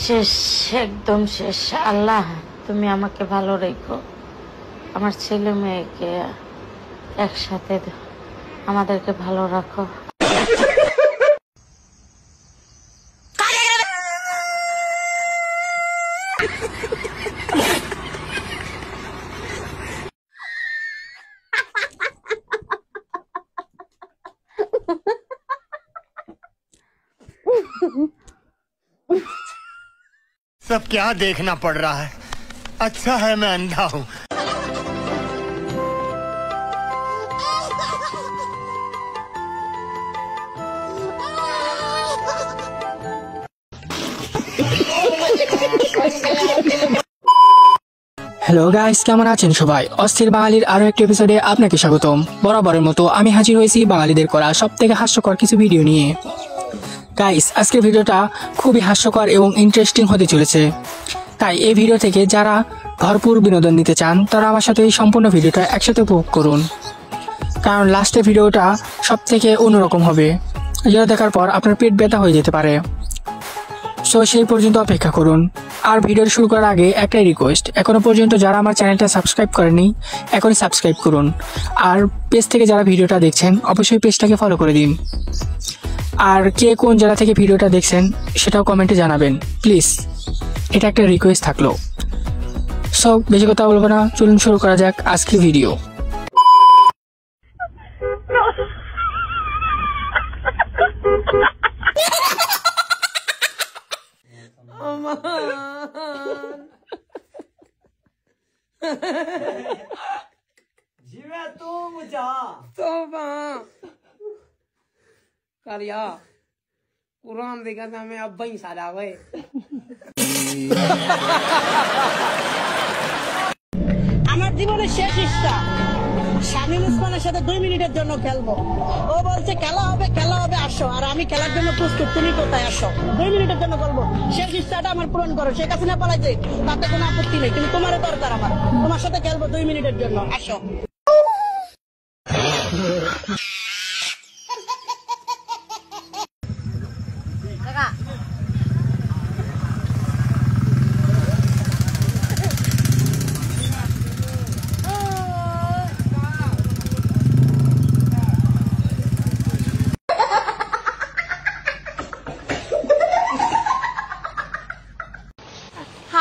শেষ, একদম শেষ। আল্লাহ তুমি আমাকে ভালো রেখো, আমার ছেলে মেয়েকে একসাথে আমাদেরকে ভালো রাখো। सब क्या देखना पड़ रहा है, अच्छा है मैं अंधा हूँ। হ্যালো গাইস, কেমন আছেন সবাই? অস্থির বাঙালির আরো একটি এপিসোডে আপনাকে স্বাগতম। বরাবরের মতো আমি হাজির হয়েছি বাঙালিদের করা সবথেকে হাস্যকর কিছু ভিডিও নিয়ে। গাইস, আজকের ভিডিওটা খুবই হাস্যকর এবং ইন্টারেস্টিং হতে চলেছে, তাই এই ভিডিও থেকে যারা ভরপুর বিনোদন নিতে চান তারা আমার সাথে এই সম্পূর্ণ ভিডিওটা একসাথে উপভোগ করুন, কারণ লাস্টের ভিডিওটা সবথেকে অন্যরকম হবে, যেটা দেখার পর আপনার পেট ব্যথা হয়ে যেতে পারে। সো সেই পর্যন্ত অপেক্ষা করুন। আর ভিডিও শুরু করার আগে একটাই রিকোয়েস্ট, এখনো পর্যন্ত যারা আমার চ্যানেলটা সাবস্ক্রাইব করেনি এখনই সাবস্ক্রাইব করুন। আর পেজ থেকে যারা ভিডিওটা দেখছেন অবশ্যই পেজটাকে ফলো করে দিন। আর কে কোন জায়গা থেকে ভিডিওটা দেখছেন সেটাও কমেন্টে জানাবেন প্লিজ, এটা একটা রিকোয়েস্ট থাকলো। সো বেশি কথা বলবো না, চলুন শুরু করা যাক আজকের ভিডিও। जिवे तुम जा तो करिया कुरान देखा था मैं अब ही सारा गए। আমার জীবনের শেষ ইচ্ছা শামিম ওসমানের সাথে 2 মিনিটের জন্য খেলবো। ও বলছে খেলা হবে আসো, আর আমি খেলার জন্য প্রস্তুত, তুমি কোথায় আসো? 2 মিনিটের জন্য খেলবো, শেষ ইচ্ছাটা আমার পূরণ করো। শেখ হাসিনা পালাইছে তাতে কোনো আপত্তি নেই, কিন্তু তোমারও দরকার, আমার তোমার সাথে খেলবো 2 মিনিটের জন্য, আসো।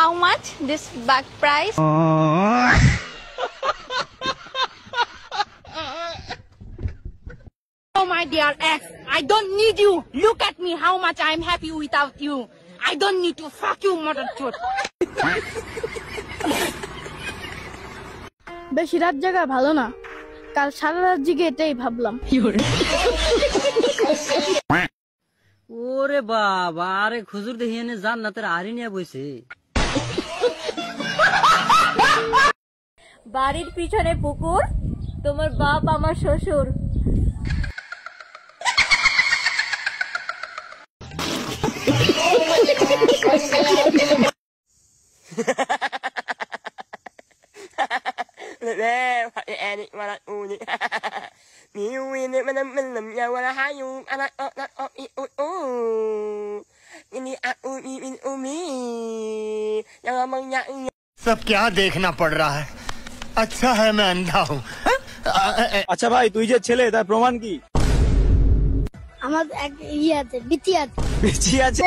How much this bag price? Oh my dear ex, I don't need you. Look at me, how much I'm happy without you. I don't need to fuck you, mother truth. বেশি রাত জাগা ভালো না, কাল সারা রাত জেগে এটাই ভাবলাম। ওরে বাবা, আরে খুজুর দেখিয়ে জান্নাতের আরি নিয়ে বইছে। বাড়ির পিছনে পুকুর, তোমার বাপ আমার শ্বশুর। सब क्या देखना पड़ रहा है, अच्छा है मैं अंधा हूँ। আচ্ছা ভাই, তুই যে ছেলে তার প্রমাণ কি? আমার এক ইয়ে আছে, বিচি আছে। বেঁচে আছে?